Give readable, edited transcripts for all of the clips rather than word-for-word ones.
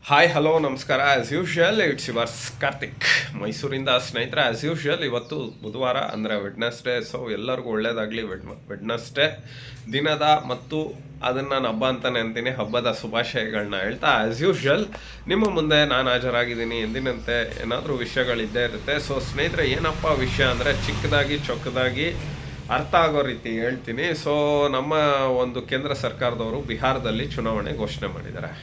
Hi hello ನಮಸ್ಕಾರ. As usual it's yours Karthik ಮೈಸೂರಿಂದ. ಸ್ನೇಹಿತರೆ, ಆ್ಯಸ್ ಯೂಶ್ವಲ್ ಇವತ್ತು ಬುಧವಾರ ಅಂದರೆ ವೆಡ್ನೆಸ್ಡೇ. ಸೊ ಎಲ್ಲರಿಗೂ ಒಳ್ಳೇದಾಗಲಿ. ವೆಡ್ನೆಸ್ಡೇ ದಿನದ ಮತ್ತು ಅದನ್ನು ನಾನು ಹಬ್ಬ ಅಂತಲೇ ಅಂತೀನಿ, ಹಬ್ಬದ ಶುಭಾಶಯಗಳನ್ನ ಹೇಳ್ತಾ ಆ್ಯಸ್ ಯೂಶ್ವಲ್ ನಿಮ್ಮ ಮುಂದೆ ನಾನು ಹಾಜರಾಗಿದ್ದೀನಿ. ಎಂದಿನಂತೆ ಏನಾದರೂ ವಿಷಯಗಳಿದ್ದೇ ಇರುತ್ತೆ. ಸೊ ಸ್ನೇಹಿತರೆ, ಏನಪ್ಪ ವಿಷಯ ಅಂದರೆ ಚಿಕ್ಕದಾಗಿ ಚೊಕ್ಕದಾಗಿ ಅರ್ಥ ಆಗೋ ರೀತಿ ಹೇಳ್ತೀನಿ. ಸೊ ನಮ್ಮ ಒಂದು ಕೇಂದ್ರ ಸರ್ಕಾರದವರು ಬಿಹಾರದಲ್ಲಿ ಚುನಾವಣೆ ಘೋಷಣೆ ಮಾಡಿದ್ದಾರೆ.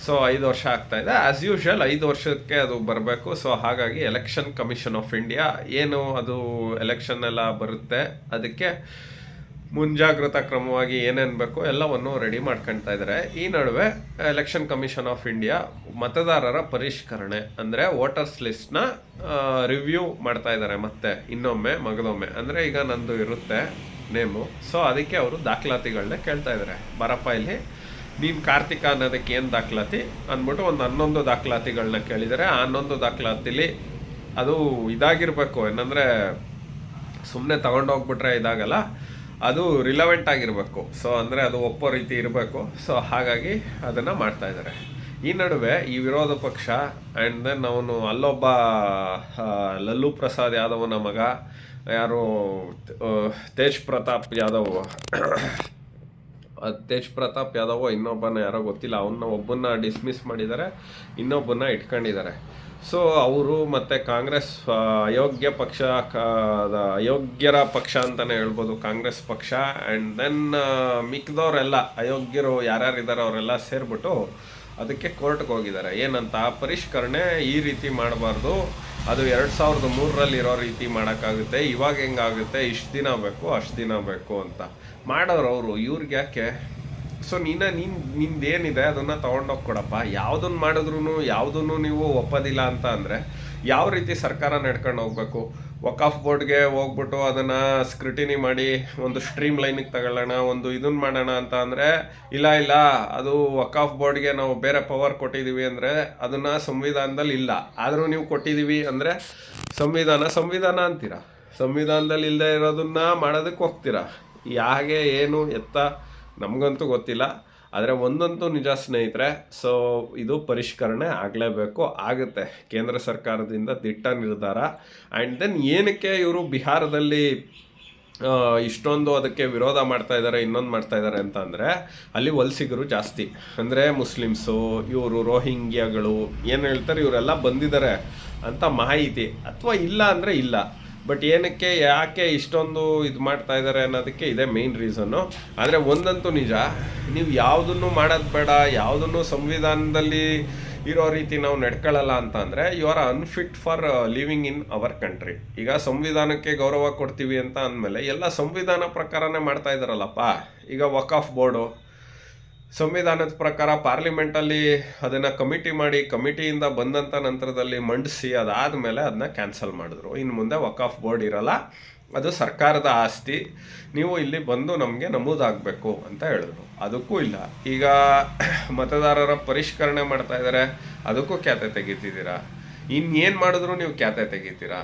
ಸೊ 5 ವರ್ಷ ಆಗ್ತಾ ಇದೆ. ಆ್ಯಸ್ ಯೂಶ್ವಲ್ 5 ವರ್ಷಕ್ಕೆ ಅದು ಬರಬೇಕು. ಸೊ ಹಾಗಾಗಿ ಎಲೆಕ್ಷನ್ ಕಮಿಷನ್ ಆಫ್ ಇಂಡಿಯಾ ಏನು ಅದು ಎಲೆಕ್ಷನ್ ಎಲ್ಲ ಬರುತ್ತೆ, ಅದಕ್ಕೆ ಮುಂಜಾಗ್ರತಾ ಕ್ರಮವಾಗಿ ಏನೇನು ಬೇಕೋ ಎಲ್ಲವನ್ನು ರೆಡಿ ಮಾಡ್ಕೊಳ್ತಾ ಇದ್ದಾರೆ. ಈ ನಡುವೆ ಎಲೆಕ್ಷನ್ ಕಮಿಷನ್ ಆಫ್ ಇಂಡಿಯಾ ಮತದಾರರ ಪರಿಷ್ಕರಣೆ ಅಂದರೆ ವೋಟರ್ಸ್ ಲಿಸ್ಟ್ನ ರಿವ್ಯೂ ಮಾಡ್ತಾ ಇದ್ದಾರೆ. ಮತ್ತೆ ಇನ್ನೊಮ್ಮೆ ಮಗದೊಮ್ಮೆ ಅಂದರೆ ಈಗ ನಂದು ಇರುತ್ತೆ ನೇಮು. ಸೊ ಅದಕ್ಕೆ ಅವರು ದಾಖಲಾತಿಗಳನ್ನ ಕೇಳ್ತಾ ಇದ್ದಾರೆ. ಬರಪ್ಪ ಇಲ್ಲಿ ನೀನು ಕಾರ್ತಿಕ ಅನ್ನೋದಕ್ಕೆ ಏನು ದಾಖಲಾತಿ ಅಂದ್ಬಿಟ್ಟು ಒಂದು 11 ದಾಖಲಾತಿಗಳನ್ನ ಕೇಳಿದರೆ, ಆ 11 ದಾಖಲಾತಿಲಿ ಅದು ಇದಾಗಿರಬೇಕು, ಏನಂದರೆ ಸುಮ್ಮನೆ ತೊಗೊಂಡೋಗ್ಬಿಟ್ರೆ ಇದಾಗಲ್ಲ, ಅದು ರಿಲವೆಂಟ್ ಆಗಿರಬೇಕು. ಸೊ ಅಂದರೆ ಅದು ಒಪ್ಪೋ ರೀತಿ ಇರಬೇಕು. ಸೊ ಹಾಗಾಗಿ ಅದನ್ನು ಮಾಡ್ತಾಯಿದ್ದಾರೆ. ಈ ನಡುವೆ ಈ ವಿರೋಧ ಪಕ್ಷ ಆ್ಯಂಡ್ ದೆನ್ ಅವನು ಅಲ್ಲೊಬ್ಬ ಲಲ್ಲೂ ಪ್ರಸಾದ್ ಯಾದವನ ಮಗ ಯಾರು ತೇಜ್ ಪ್ರತಾಪ್ ಯಾದವ್ ತೇಜ್ ಪ್ರತಾಪ್ ಯಾದವ್ ಇನ್ನೊಬ್ಬನ ಯಾರೋ ಗೊತ್ತಿಲ್ಲ, ಅವನ್ನ ಒಬ್ಬನ್ನ ಡಿಸ್ಮಿಸ್ ಮಾಡಿದ್ದಾರೆ, ಇನ್ನೊಬ್ಬನ್ನ ಇಟ್ಕೊಂಡಿದ್ದಾರೆ. ಸೊ ಅವರು ಮತ್ತು ಕಾಂಗ್ರೆಸ್ ಅಯೋಗ್ಯ ಪಕ್ಷ, ಅಯೋಗ್ಯರ ಪಕ್ಷ ಅಂತಲೇ ಹೇಳ್ಬೋದು ಕಾಂಗ್ರೆಸ್ ಪಕ್ಷ. ಆ್ಯಂಡ್ ದೆನ್ ಮಿಕ್ದವರೆಲ್ಲ ಅಯೋಗ್ಯರು ಯಾರ್ಯಾರಿದ್ದಾರೆ ಅವರೆಲ್ಲ ಸೇರಿಬಿಟ್ಟು ಅದಕ್ಕೆ ಕೋರ್ಟ್ಗೆ ಹೋಗಿದ್ದಾರೆ. ಏನಂತ, ಪರಿಷ್ಕರಣೆ ಈ ರೀತಿ ಮಾಡಬಾರ್ದು, ಅದು 2003ರಲ್ಲಿ ಇರೋ ರೀತಿ ಮಾಡೋಕ್ಕಾಗುತ್ತೆ, ಇವಾಗ ಹೆಂಗಾಗುತ್ತೆ, ಇಷ್ಟು ದಿನ ಬೇಕು ಅಷ್ಟು ದಿನ ಬೇಕು ಅಂತ ಮಾಡೋರು ಅವರು. ಇವ್ರಿಗೆ ಯಾಕೆ? ಸೊ ನಿಂದೇನಿದೆ ಅದನ್ನು ತೊಗೊಂಡೋಗಿ ಕೊಡಪ್ಪ. ಯಾವುದನ್ನು ಮಾಡಿದ್ರು ಯಾವುದನ್ನು ನೀವು ಒಪ್ಪೋದಿಲ್ಲ ಅಂತ ಅಂದರೆ ಯಾವ ರೀತಿ ಸರ್ಕಾರ ನಡ್ಕೊಂಡು ಹೋಗ್ಬೇಕು? ವಕಾಫ್ ಬೋರ್ಡ್ಗೆ ಹೋಗ್ಬಿಟ್ಟು ಅದನ್ನು ಸ್ಕ್ರಿಟಿನಿ ಮಾಡಿ ಒಂದು ಸ್ಟ್ರೀಮ್ ಲೈನಿಗೆ ತಗೊಳ್ಳೋಣ, ಒಂದು ಇದನ್ನು ಮಾಡೋಣ ಅಂತ ಅಂದರೆ ಇಲ್ಲ ಅದು ವಕಾಫ್ ಬೋರ್ಡ್ಗೆ ನಾವು ಬೇರೆ ಪವರ್ ಕೊಟ್ಟಿದ್ದೀವಿ ಅಂದರೆ ಅದನ್ನು ಸಂವಿಧಾನದಲ್ಲಿ ಇಲ್ಲ, ಆದರೂ ನೀವು ಕೊಟ್ಟಿದ್ದೀವಿ ಅಂದರೆ ಸಂವಿಧಾನ ಅಂತೀರಾ. ಸಂವಿಧಾನದಲ್ಲಿ ಇಲ್ಲದೆ ಇರೋದನ್ನ ಮಾಡೋದಕ್ಕೆ ಹೋಗ್ತೀರಾ. ಯಾಕೆ ಏನು ಎತ್ತ ನಮಗಂತೂ ಗೊತ್ತಿಲ್ಲ. ಆದರೆ ಒಂದಂತೂ ನಿಜ ಸ್ನೇಹಿತರೆ, ಸೊ ಇದು ಪರಿಷ್ಕರಣೆ ಆಗಲೇಬೇಕು, ಆಗುತ್ತೆ. ಕೇಂದ್ರ ಸರ್ಕಾರದಿಂದ ದಿಟ್ಟ ನಿರ್ಧಾರ. ಆ್ಯಂಡ್ ದೆನ್ ಏನಕ್ಕೆ ಇವರು ಬಿಹಾರದಲ್ಲಿ ಇಷ್ಟೊಂದು ಅದಕ್ಕೆ ವಿರೋಧ ಮಾಡ್ತಾ ಇದ್ದಾರೆ, ಇನ್ನೊಂದು ಮಾಡ್ತಾ ಇದ್ದಾರೆ ಅಂತ ಅಂದರೆ ಅಲ್ಲಿ ವಲಸಿಗರು ಜಾಸ್ತಿ, ಅಂದರೆ ಮುಸ್ಲಿಮ್ಸು, ಇವರು ರೋಹಿಂಗ್ಯಾಗಳು ಏನು ಹೇಳ್ತಾರೆ ಇವರೆಲ್ಲ ಬಂದಿದ್ದಾರೆ ಅಂತ ಮಾಹಿತಿ, ಅಥವಾ ಇಲ್ಲ ಅಂದರೆ ಇಲ್ಲ. ಬಟ್ ಏನಕ್ಕೆ ಯಾಕೆ ಇಷ್ಟೊಂದು ಇದು ಮಾಡ್ತಾ ಇದ್ದಾರೆ ಅನ್ನೋದಕ್ಕೆ ಇದೇ ಮೇಯ್ನ್ ರೀಸನ್ನು. ಆದರೆ ಒಂದಂತೂ ನಿಜ, ನೀವು ಯಾವುದನ್ನು ಮಾಡೋದು ಬೇಡ, ಯಾವುದನ್ನು ಸಂವಿಧಾನದಲ್ಲಿ ಇರೋ ರೀತಿ ನಾವು ನಡ್ಕೊಳ್ಳಲ್ಲ ಅಂತ ಅಂದರೆ you are unfit for living in our country. ಈಗ ಸಂವಿಧಾನಕ್ಕೆ ಗೌರವ ಕೊಡ್ತೀವಿ ಅಂತ ಅಂದಮೇಲೆ ಎಲ್ಲ ಸಂವಿಧಾನ ಪ್ರಕಾರನೇ ಮಾಡ್ತಾ ಇದ್ದಾರಲ್ಲಪ್ಪ. ಈಗ ವಕಾಫ್ ಬೋರ್ಡು ಸಂವಿಧಾನದ ಪ್ರಕಾರ ಪಾರ್ಲಿಮೆಂಟಲ್ಲಿ ಅದನ್ನು ಕಮಿಟಿ ಮಾಡಿ, ಕಮಿಟಿಯಿಂದ ಬಂದಂಥ ನಂತರದಲ್ಲಿ ಮಂಡಿಸಿ ಅದಾದಮೇಲೆ ಅದನ್ನ ಕ್ಯಾನ್ಸಲ್ ಮಾಡಿದ್ರು. ಇನ್ನು ಮುಂದೆ ವಕಾಫ್ ಬೋರ್ಡ್ ಇರಲ್ಲ, ಅದು ಸರ್ಕಾರದ ಆಸ್ತಿ, ನೀವು ಇಲ್ಲಿ ಬಂದು ನಮಗೆ ನಮೂದಾಗಬೇಕು ಅಂತ ಹೇಳಿದ್ರು. ಅದಕ್ಕೂ ಇಲ್ಲ. ಈಗ ಮತದಾರರ ಪರಿಷ್ಕರಣೆ ಮಾಡ್ತಾ ಇದ್ದಾರೆ, ಅದಕ್ಕೂ ಖ್ಯಾತೆ ತೆಗಿತಿದ್ದೀರಾ. ಇನ್ನೇನು ಮಾಡಿದ್ರು ನೀವು ಖ್ಯಾತೆ ತೆಗಿತೀರಾ.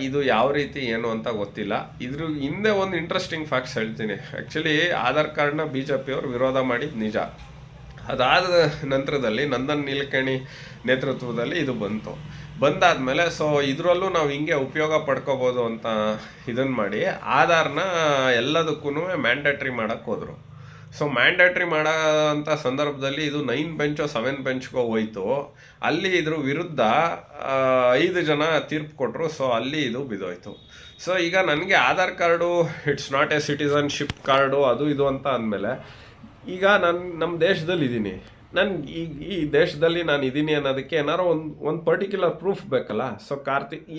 ಇದು ಯಾವ ರೀತಿ ಏನು ಅಂತ ಗೊತ್ತಿಲ್ಲ. ಇದ್ರ ಹಿಂದೆ ಒಂದು ಇಂಟ್ರೆಸ್ಟಿಂಗ್ ಫ್ಯಾಕ್ಟ್ಸ್ ಹೇಳ್ತೀನಿ. ಆ್ಯಕ್ಚುಲಿ ಆಧಾರ್ ಕಾರ್ಡ್ನ BJP ಅವರು ವಿರೋಧ ಮಾಡಿದ್ದು ನಿಜ. ಅದಾದ ನಂತರದಲ್ಲಿ ನಂದನ್ ನೀಲಕೇಣಿ ನೇತೃತ್ವದಲ್ಲಿ ಇದು ಬಂದಾದಮೇಲೆ ಸೊ ಇದರಲ್ಲೂ ನಾವು ಹಿಂಗೆ ಉಪಯೋಗ ಪಡ್ಕೋಬೋದು ಅಂತ ಇದನ್ನು ಮಾಡಿ ಆಧಾರ್ನ ಎಲ್ಲದಕ್ಕೂ ಮ್ಯಾಂಡೇಟ್ರಿ ಮಾಡೋಕ್ಕೆ ಹೋದರು. ಸೊ ಮ್ಯಾಂಡೇಟ್ರಿ ಮಾಡೋಂಥ ಸಂದರ್ಭದಲ್ಲಿ ಇದು 9 ಬೆಂಚೋ 7 ಬೆಂಚ್ಗೋ ಹೋಯ್ತು. ಅಲ್ಲಿ ಇದ್ರ ವಿರುದ್ಧ 5 ಜನ ತೀರ್ಪು ಕೊಟ್ಟರು. ಸೊ ಅಲ್ಲಿ ಇದು ಬಿದ್ದೋಯ್ತು. ಸೊ ಈಗ ನನಗೆ Aadhaar card it's not A citizenship card ಅದು ಇದು ಅಂತ ಅಂದಮೇಲೆ ಈಗ ನಮ್ಮ ದೇಶದಲ್ಲಿ ಇದ್ದೀನಿ, ಈ ದೇಶದಲ್ಲಿ ನಾನು ಇದ್ದೀನಿ ಅನ್ನೋದಕ್ಕೆ ಏನಾರೋ ಒಂದು ಪರ್ಟಿಕ್ಯುಲರ್ ಪ್ರೂಫ್ ಬೇಕಲ್ಲ. ಸೊ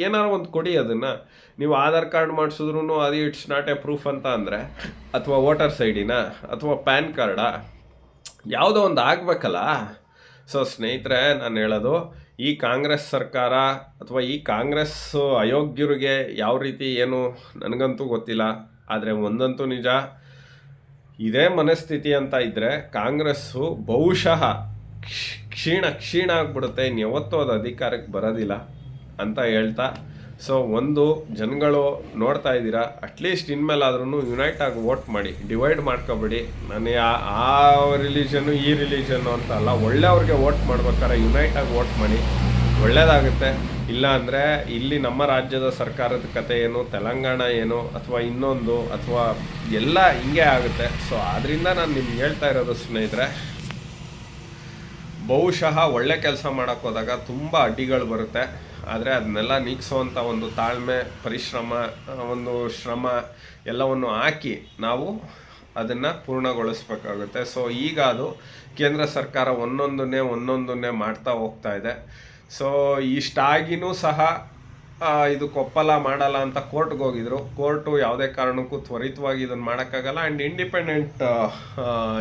ಏನಾರೋ ಒಂದು ಕೊಡಿ ಅದನ್ನು. ನೀವು ಆಧಾರ್ ಕಾರ್ಡ್ ಮಾಡಿಸಿದ್ರು ಅದು ಇಟ್ಸ್ ನಾಟ್ ಎ ಪ್ರೂಫ್ ಅಂತ ಅಂದರೆ, ಅಥವಾ ವೋಟರ್ಸ್ ID-ನಾ ಅಥವಾ ಪ್ಯಾನ್ ಕಾರ್ಡಾ, ಯಾವುದೋ ಒಂದು ಆಗಬೇಕಲ್ಲ. ಸೊ ಸ್ನೇಹಿತರೆ, ನಾನು ಹೇಳೋದು ಈ ಕಾಂಗ್ರೆಸ್ ಸರ್ಕಾರ ಅಥವಾ ಈ ಕಾಂಗ್ರೆಸ್ ಅಯೋಗ್ಯರಿಗೆ ಯಾವ ರೀತಿ ಏನು ನನಗಂತೂ ಗೊತ್ತಿಲ್ಲ. ಆದರೆ ಒಂದಂತೂ ನಿಜ, ಇದೇ ಮನಸ್ಥಿತಿ ಅಂತ ಇದ್ದರೆ ಕಾಂಗ್ರೆಸ್ಸು ಬಹುಶಃ ಕ್ಷೀಣ ಆಗ್ಬಿಡುತ್ತೆ, ಇನ್ನು ಯಾವತ್ತೂ ಅದು ಅಧಿಕಾರಕ್ಕೆ ಬರೋದಿಲ್ಲ ಅಂತ ಹೇಳ್ತಾ, ಸೊ ಒಂದು ಜನಗಳು ನೋಡ್ತಾ ಇದ್ದೀರಾ, ಅಟ್ಲೀಸ್ಟ್ ಇನ್ಮೇಲಾದ್ರೂ ಯುನೈಟ್ ಆಗಿ ವೋಟ್ ಮಾಡಿ, ಡಿವೈಡ್ ಮಾಡ್ಕೊಬೇಡಿ. ನಾನು ಆ ರಿಲಿಜನ್ನು ಈ ರಿಲಿಜನ್ನು ಅಂತ ಅಲ್ಲ, ಒಳ್ಳೆಯವ್ರಿಗೆ ವೋಟ್ ಮಾಡ್ಬೇಕಾದ್ರೆ ಯುನೈಟ್ ಆಗಿ ವೋಟ್ ಮಾಡಿ, ಒಳ್ಳೆಯದಾಗುತ್ತೆ. ಇಲ್ಲ ಅಂದರೆ ಇಲ್ಲಿ ನಮ್ಮ ರಾಜ್ಯದ ಸರ್ಕಾರದ ಕತೆ ಏನು, ತೆಲಂಗಾಣ ಏನು, ಅಥವಾ ಇನ್ನೊಂದು, ಅಥವಾ ಎಲ್ಲ ಹಿಂಗೆ ಆಗುತ್ತೆ. ಸೊ ಆದ್ದರಿಂದ ನಾನು ನಿಮ್ಗೆ ಹೇಳ್ತಾ ಇರೋದು ಸ್ನೇಹಿತರೆ, ಬಹುಶಃ ಒಳ್ಳೆ ಕೆಲಸ ಮಾಡೋಕ್ಕೆ ಹೋದಾಗ ತುಂಬ ಅಡ್ಡಿಗಳು ಬರುತ್ತೆ. ಆದರೆ ಅದನ್ನೆಲ್ಲ ನೀಗಿಸೋವಂಥ ಒಂದು ತಾಳ್ಮೆ, ಪರಿಶ್ರಮ, ಒಂದು ಶ್ರಮ ಎಲ್ಲವನ್ನು ಹಾಕಿ ನಾವು ಅದನ್ನು ಪೂರ್ಣಗೊಳಿಸ್ಬೇಕಾಗುತ್ತೆ. ಸೊ ಈಗ ಅದು ಕೇಂದ್ರ ಸರ್ಕಾರ ಒಂದೊಂದನ್ನೇ ಮಾಡ್ತಾ ಹೋಗ್ತಾ ಇದೆ. ಸೊ ಇಷ್ಟಾಗಿನೂ ಸಹ ಇದು ಕೊಪ್ಪಲ ಮಾಡಲ್ಲ ಅಂತ ಕೋರ್ಟ್ಗೆ ಹೋಗಿದ್ರು. ಕೋರ್ಟು ಯಾವುದೇ ಕಾರಣಕ್ಕೂ ತ್ವರಿತವಾಗಿ ಇದನ್ನು ಮಾಡೋಕ್ಕಾಗಲ್ಲ, ಆ್ಯಂಡ್ ಇಂಡಿಪೆಂಡೆಂಟ್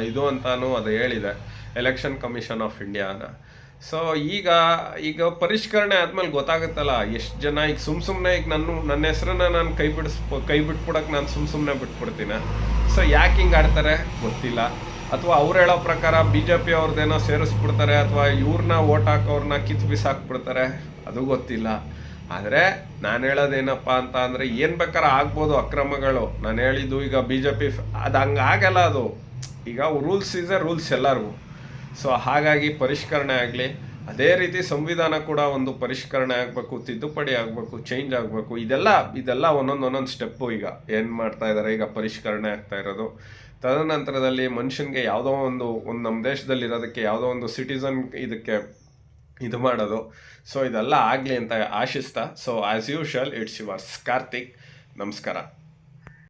ಇದು ಅಂತಾನು ಅದು ಹೇಳಿದೆ, ಎಲೆಕ್ಷನ್ ಕಮಿಷನ್ ಆಫ್ ಇಂಡಿಯಾನ. ಸೊ ಈಗ ಪರಿಷ್ಕರಣೆ ಆದಮೇಲೆ ಗೊತ್ತಾಗುತ್ತಲ್ಲ ಎಷ್ಟು ಜನ ಈಗ ಸುಮ್ಮನೆ ಈಗ ನನ್ನ ಹೆಸರನ್ನ ನಾನು ಕೈ ಬಿಟ್ಬಿಡಕ್ಕೆ ನಾನು ಸುಮ್ಮನೆ ಬಿಟ್ಬಿಡ್ತೀನಿ. ಸೊ ಯಾಕೆ ಹಿಂಗೆ ಆಡ್ತಾರೆ ಗೊತ್ತಿಲ್ಲ. ಅಥವಾ ಅವ್ರು ಹೇಳೋ ಪ್ರಕಾರ BJP ಅವ್ರದ್ದೇನೋ ಸೇರಿಸ್ಬಿಡ್ತಾರೆ, ಅಥವಾ ಇವ್ರನ್ನ ಓಟ್ ಹಾಕೋರ್ನ ಕಿತ್ತು ಬಿಸಾಕ್ಬಿಡ್ತಾರೆ, ಅದು ಗೊತ್ತಿಲ್ಲ. ಆದರೆ ನಾನು ಹೇಳೋದೇನಪ್ಪ ಅಂತ ಅಂದರೆ, ಏನು ಬೇಕಾದ್ರೆ ಆಗ್ಬೋದು ಅಕ್ರಮಗಳು. ನಾನು ಹೇಳಿದ್ದು ಈಗ BJP ಅದು ಹಂಗೆ ಆಗಲ್ಲ. ಅದು ಈಗ ರೂಲ್ಸ್ ಈಸ್ ಎ ರೂಲ್ಸ್ ಎಲ್ಲರಿಗೂ. ಸೊ ಹಾಗಾಗಿ ಪರಿಷ್ಕರಣೆ ಆಗಲಿ. ಅದೇ ರೀತಿ ಸಂವಿಧಾನ ಕೂಡ ಒಂದು ಪರಿಷ್ಕರಣೆ ಆಗಬೇಕು, ತಿದ್ದುಪಡಿ ಆಗಬೇಕು, ಚೇಂಜ್ ಆಗಬೇಕು. ಇದೆಲ್ಲ ಒಂದೊಂದು ಸ್ಟೆಪ್ಪು ಈಗ ಏನು ಮಾಡ್ತಾ ಇದ್ದಾರೆ, ಈಗ ಪರಿಷ್ಕರಣೆ ಆಗ್ತಾ ಇರೋದು. ತದನಂತರದಲ್ಲಿ ಮನುಷ್ಯನಿಗೆ ಯಾವುದೋ ಒಂದು ನಮ್ಮ ದೇಶದಲ್ಲಿ ಇರೋದಕ್ಕೆ ಯಾವುದೋ ಒಂದು ಸಿಟಿಸನ್ ಇದಕ್ಕೆ ಇದು ಮಾಡೋದು. ಸೊ ಇದೆಲ್ಲ ಆಗಲಿ ಅಂತ ಆಶಿಸ್ತಾ, so as usual it's yours Karthik. ನಮಸ್ಕಾರ.